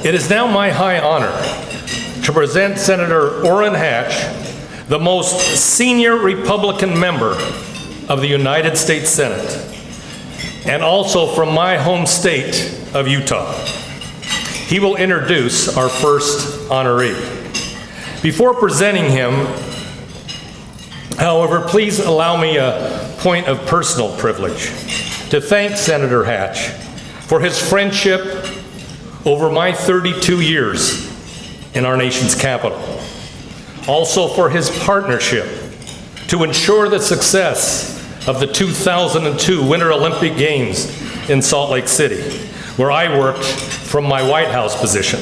It is now my high honor to present Senator Orrin Hatch, the most senior Republican member of the United States Senate, and also from my home state of Utah. He will introduce our first honoree. Before presenting him, however, please allow me a point of personal privilege to thank Senator Hatch for his friendship over my 32 years in our nation's capital. Also for his partnership to ensure the success of the 2002 Winter Olympic Games in Salt Lake City, where I worked from my White House position.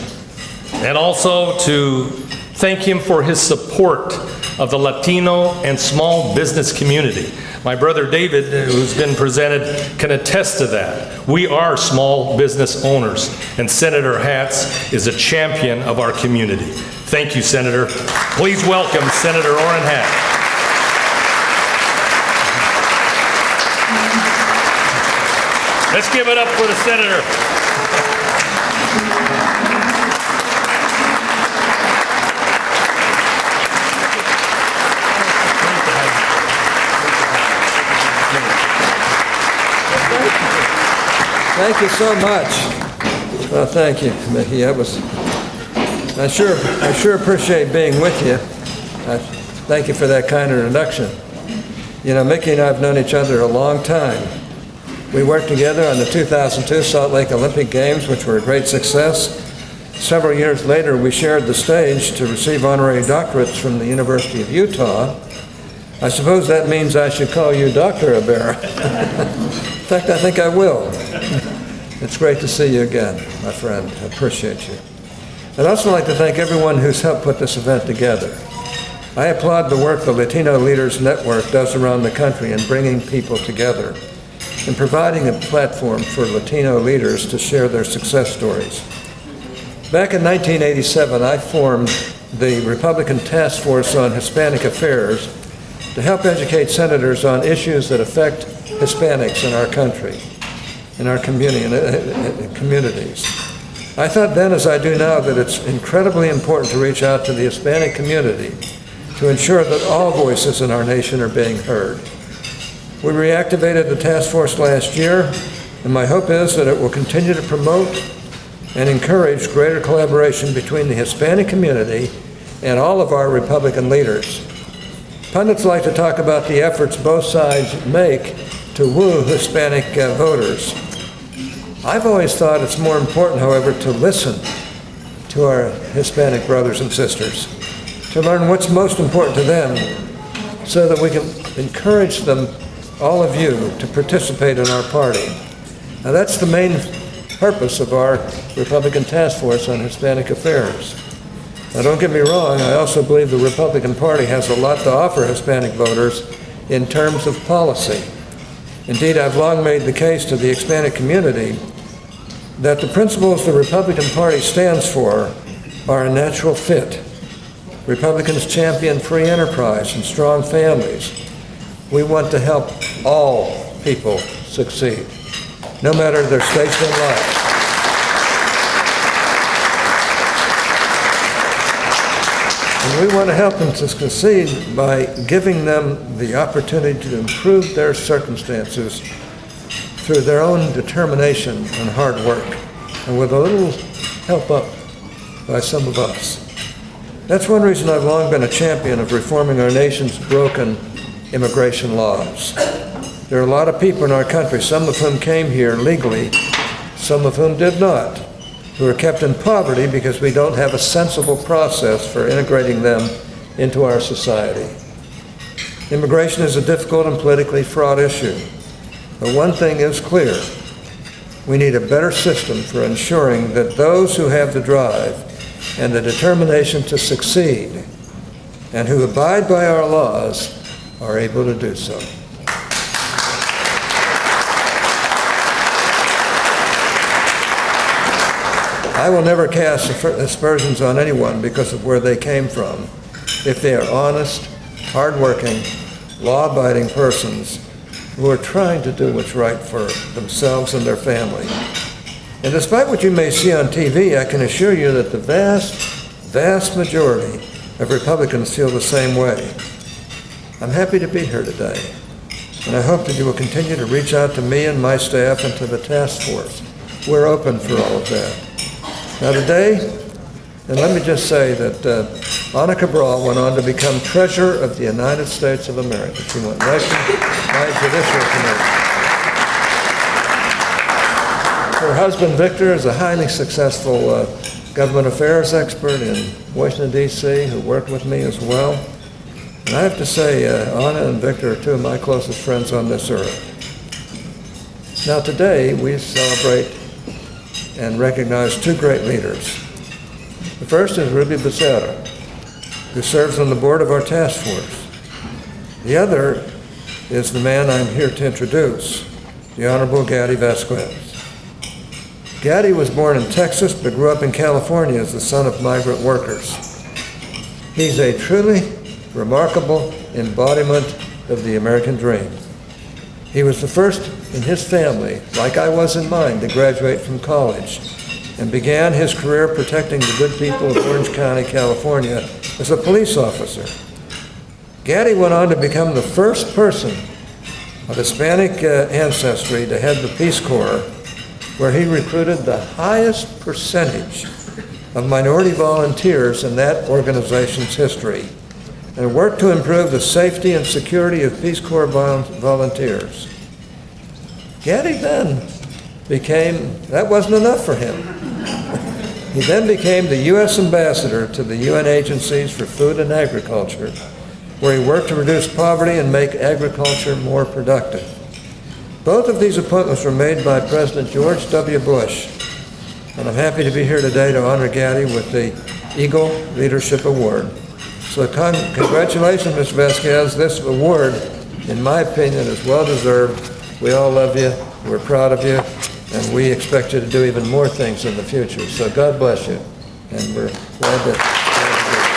And also to thank him for his support of the Latino and small business community. My brother David, who's been presented, can attest to that. We are small business owners, and Senator Hatch is a champion of our community. Thank you, Senator. Please welcome Senator Orrin Hatch. Let's give it up for the Senator. Thank you so much. Well, thank you, Mickey. I sure appreciate being with you. Thank you for that kind introduction. You know, Mickey and I have known each other a long time. We worked together on the 2002 Salt Lake Olympic Games, which were a great success. Several years later, we shared the stage to receive honorary doctorates from the University of Utah. I suppose that means I should call you Dr. Becerra. In fact, I think I will. It's great to see you again, my friend. I appreciate you. I'd also like to thank everyone who's helped put this event together. I applaud the work the Latino Leaders Network does around the country in bringing people together and providing a platform for Latino leaders to share their success stories. Back in 1987, I formed the Republican Task Force on Hispanic Affairs to help educate senators on issues that affect Hispanics in our country, in our communities. I thought then, as I do now, that it's incredibly important to reach out to the Hispanic community to ensure that all voices in our nation are being heard. We reactivated the task force last year, and my hope is that it will continue to promote and encourage greater collaboration between the Hispanic community and all of our Republican leaders. Pundits like to talk about the efforts both sides make to woo Hispanic voters. I've always thought it's more important, however, to listen to our Hispanic brothers and sisters, to learn what's most important to them so that we can encourage them, all of you, to participate in our party. Now that's the main purpose of our Republican Task Force on Hispanic Affairs. Now don't get me wrong, I also believe the Republican Party has a lot to offer Hispanic voters in terms of policy. Indeed, I've long made the case to the Hispanic community that the principles the Republican Party stands for are a natural fit. Republicans champion free enterprise and strong families. We want to help all people succeed, no matter their station in life. And we want to help them to succeed by giving them the opportunity to improve their circumstances through their own determination and hard work, and with a little help up by some of us. That's one reason I've long been a champion of reforming our nation's broken immigration laws. There are a lot of people in our country, some of whom came here legally, some of whom did not, who are kept in poverty because we don't have a sensible process for integrating them into our society. Immigration is a difficult and politically fraught issue, but one thing is clear. We need a better system for ensuring that those who have the drive and the determination to succeed and who abide by our laws are able to do so. I will never cast aspersions on anyone because of where they came from, if they are honest, hardworking, law-abiding persons who are trying to do what's right for themselves and their family. And despite what you may see on TV, I can assure you that the vast majority of Republicans feel the same way. I'm happy to be here today, and I hope that you will continue to reach out to me and my staff and to the task force. We're open for all of that. Now today, and let me just say that Ana Cabral went on to become Treasurer of the United States of America. She went right to my Judiciary Committee. Her husband, Victor, is a highly successful government affairs expert in Washington, D.C., who worked with me as well. And I have to say, Ana and Victor are two of my closest friends on this earth. Now today, we celebrate and recognize two great leaders. The first is Ruby Becerra, who serves on the board of our task force. The other is the man I'm here to introduce, the Honorable Gaddy Vazquez. Gaddy was born in Texas but grew up in California as the son of migrant workers. He's a truly remarkable embodiment of the American dream. He was the first in his family, like I was in mine, to graduate from college and began his career protecting the good people of Orange County, California as a police officer. Gaddy went on to become the first person of Hispanic ancestry to head the Peace Corps, where he recruited the highest percentage of minority volunteers in that organization's history and worked to improve the safety and security of Peace Corps volunteers. Gaddy then became, that wasn't enough for him. He then became the U.S. ambassador to the UN agencies for food and agriculture, where he worked to reduce poverty and make agriculture more productive. Both of these appointments were made by President George W. Bush, and I'm happy to be here today to honor Gaddy with the Eagle Leadership Award. So congratulations, Ms. Vasquez. This award, in my opinion, is well-deserved. We all love you, we're proud of you, and we expect you to do even more things in the future. So God bless you, and we're glad to be here.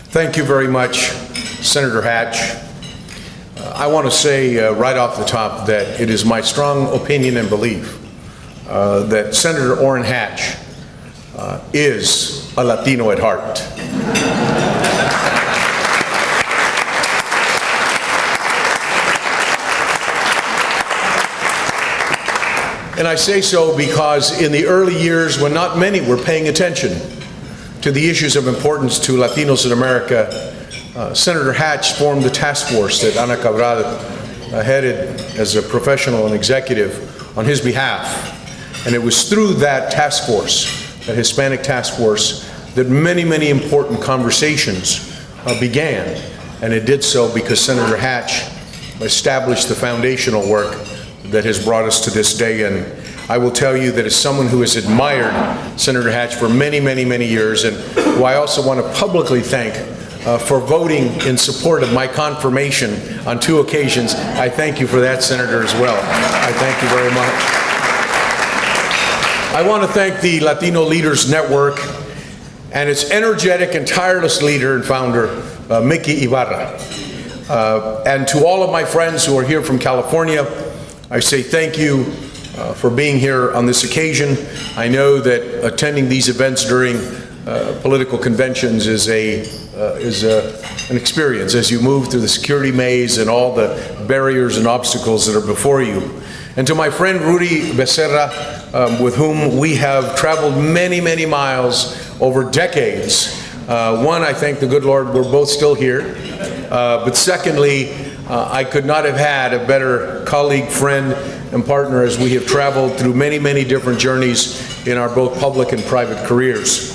Thank you very much, Senator Hatch. I want to say right off the top that it is my strong opinion and belief that Senator Orrin Hatch is a Latino at heart. And I say so because in the early years when not many were paying attention to the issues of importance to Latinos in America, Senator Hatch formed the task force that Ana Cabral headed as a professional and executive on his behalf. And it was through that task force, that Hispanic task force, that many, many important conversations began. And it did so because Senator Hatch established the foundational work that has brought us to this day. And I will tell you that as someone who has admired Senator Hatch for many, many, many years, and who I also want to publicly thank for voting in support of my confirmation on 2 occasions, I thank you for that, Senator, as well. I thank you very much. I want to thank the Latino Leaders Network and its energetic and tireless leader and founder, Mickey Ibarra. And to all of my friends who are here from California, I say thank you for being here on this occasion. I know that attending these events during political conventions is an experience as you move through the security maze and all the barriers and obstacles that are before you. And to my friend Rudy Becerra, with whom we have traveled many, many miles over decades. One, I thank the good Lord we're both still here. But secondly, I could not have had a better colleague, friend, and partner as we have traveled through many, many different journeys in our both public and private careers.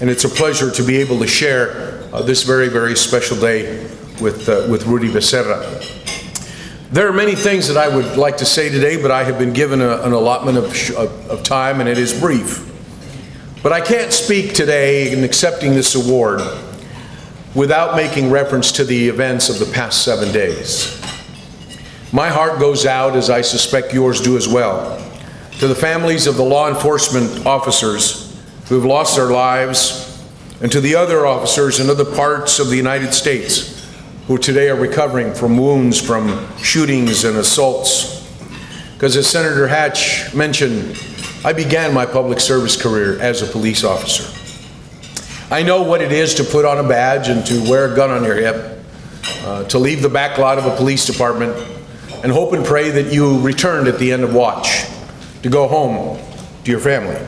And it's a pleasure to be able to share this very, very special day with Rudy Becerra. There are many things that I would like to say today, but I have been given an allotment of time, and it is brief. But I can't speak today in accepting this award without making reference to the events of the past 7 days. My heart goes out, as I suspect yours do as well, to the families of the law enforcement officers who have lost their lives, and to the other officers in other parts of the United States who today are recovering from wounds from shootings and assaults. Because as Senator Hatch mentioned, I began my public service career as a police officer. I know what it is to put on a badge and to wear a gun on your hip, to leave the back lot of a police department and hope and pray that you returned at the end of watch to go home to your family.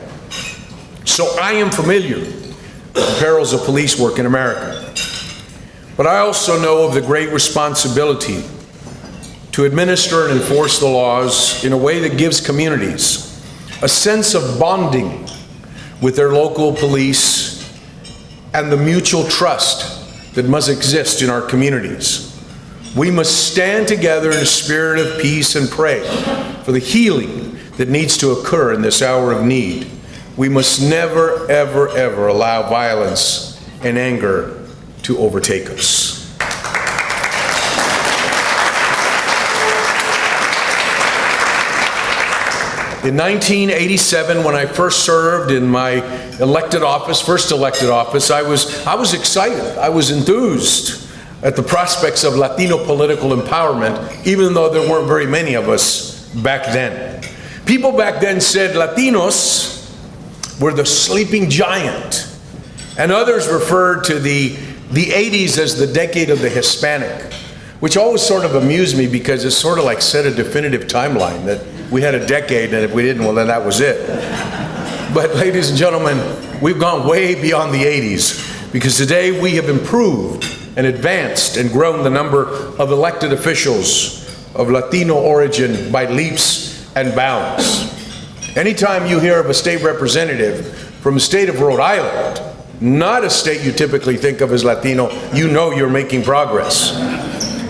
So I am familiar with the perils of police work in America. But I also know of the great responsibility to administer and enforce the laws in a way that gives communities a sense of bonding with their local police and the mutual trust that must exist in our communities. We must stand together in a spirit of peace and pray for the healing that needs to occur in this hour of need. We must never, ever, ever allow violence and anger to overtake us. In 1987, when I first served in my first elected office, I was excited. I was enthused at the prospects of Latino political empowerment, even though there weren't very many of us back then. People back then said Latinos were the sleeping giant, and others referred to the 80s as the decade of the Hispanic, which always sort of amused me because it sort of like set a definitive timeline that we had a decade, and if we didn't, well, then that was it. But ladies and gentlemen, we've gone way beyond the 80s, because today we have improved and advanced and grown the number of elected officials of Latino origin by leaps and bounds. Anytime you hear of a state representative from the state of Rhode Island, not a state you typically think of as Latino, you know you're making progress.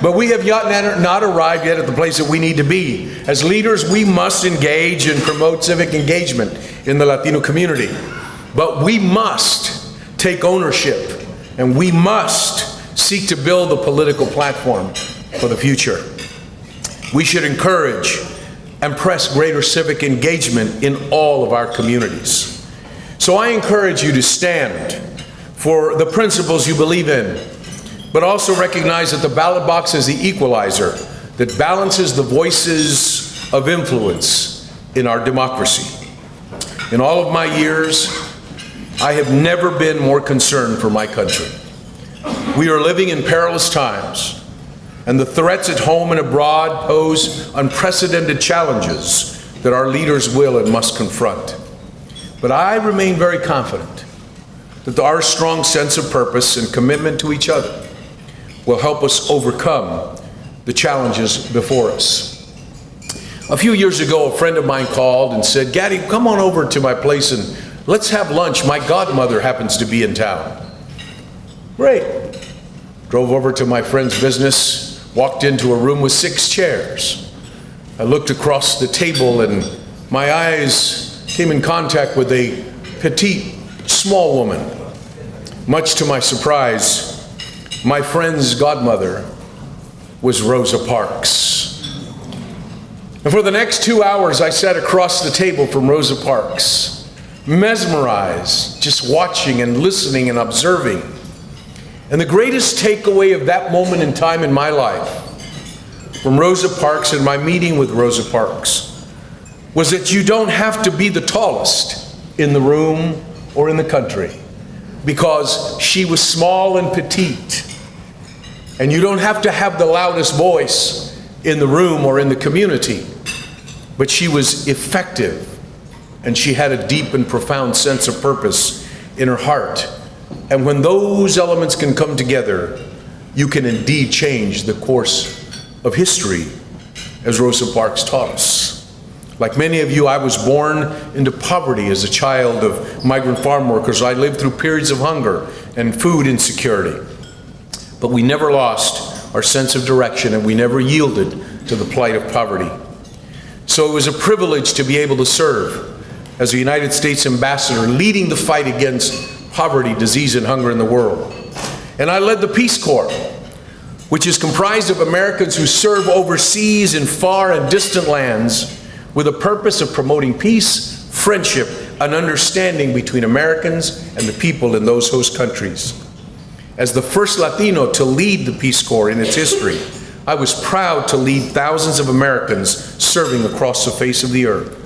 But we have not arrived yet at the place that we need to be. As leaders, we must engage and promote civic engagement in the Latino community. But we must take ownership, and we must seek to build a political platform for the future. We should encourage and press greater civic engagement in all of our communities. So I encourage you to stand for the principles you believe in, but also recognize that the ballot box is the equalizer that balances the voices of influence in our democracy. In all of my years, I have never been more concerned for my country. We are living in perilous times, and the threats at home and abroad pose unprecedented challenges that our leaders will and must confront. But I remain very confident that our strong sense of purpose and commitment to each other will help us overcome the challenges before us. A few years ago, a friend of mine called and said, "Gaddy, come on over to my place and let's have lunch. My godmother happens to be in town." Great. Drove over to my friend's business, walked into a room with 6 chairs. I looked across the table and my eyes came in contact with a petite, small woman. Much to my surprise, my friend's godmother was Rosa Parks. And for the next 2 hours, I sat across the table from Rosa Parks, mesmerized, just watching and listening and observing. And the greatest takeaway of that moment in time in my life, from Rosa Parks and my meeting with Rosa Parks, was that you don't have to be the tallest in the room or in the country, because she was small and petite. And you don't have to have the loudest voice in the room or in the community, but she was effective, and she had a deep and profound sense of purpose in her heart. And when those elements can come together, you can indeed change the course of history, as Rosa Parks taught us. Like many of you, I was born into poverty as a child of migrant farm workers. I lived through periods of hunger and food insecurity. But we never lost our sense of direction, and we never yielded to the plight of poverty. So it was a privilege to be able to serve as a United States ambassador, leading the fight against poverty, disease, and hunger in the world. And I led the Peace Corps, which is comprised of Americans who serve overseas in far and distant lands with a purpose of promoting peace, friendship, and understanding between Americans and the people in those host countries. As the first Latino to lead the Peace Corps in its history, I was proud to lead thousands of Americans serving across the face of the earth.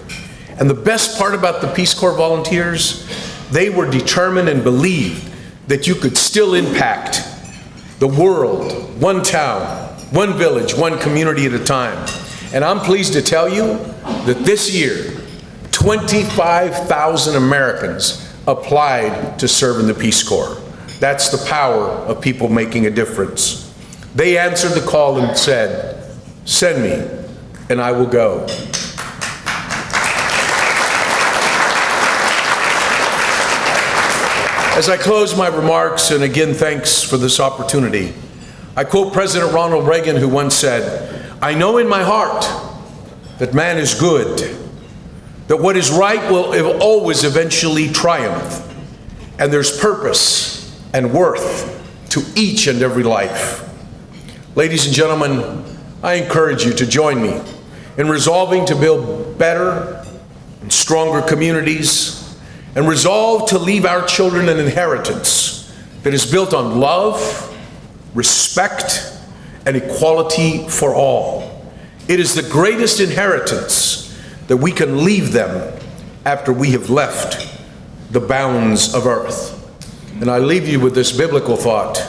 And the best part about the Peace Corps volunteers, they were determined and believed that you could still impact the world, one town, one village, one community at a time. And I'm pleased to tell you that this year, 25,000 Americans applied to serve in the Peace Corps. That's the power of people making a difference. They answered the call and said, "Send me, and I will go." As I close my remarks, and again, thanks for this opportunity, I quote President Ronald Reagan, who once said, "I know in my heart that man is good, that what is right will always eventually triumph, and there's purpose and worth to each and every life." Ladies and gentlemen, I encourage you to join me in resolving to build better and stronger communities, and resolve to leave our children an inheritance that is built on love, respect, and equality for all. It is the greatest inheritance that we can leave them after we have left the bounds of earth. And I leave you with this biblical thought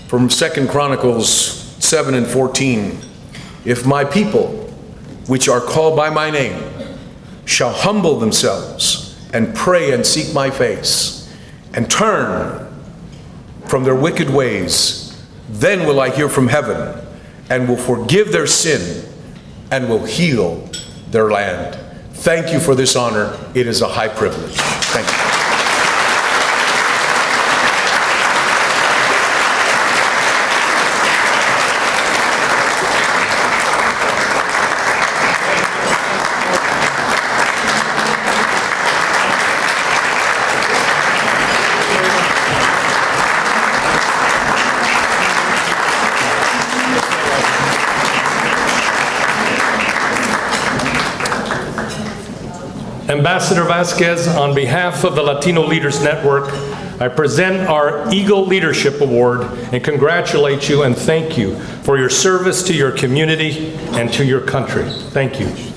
from 2 Chronicles 7 and 14. "If my people, which are called by my name, shall humble themselves and pray and seek my face and turn from their wicked ways, then will I hear from heaven and will forgive their sin and will heal their land." Thank you for this honor. It is a high privilege. Thank you. Ambassador Vasquez, on behalf of the Latino Leaders Network, I present our Eagle Leadership Award and congratulate you and thank you for your service to your community and to your country. Thank you.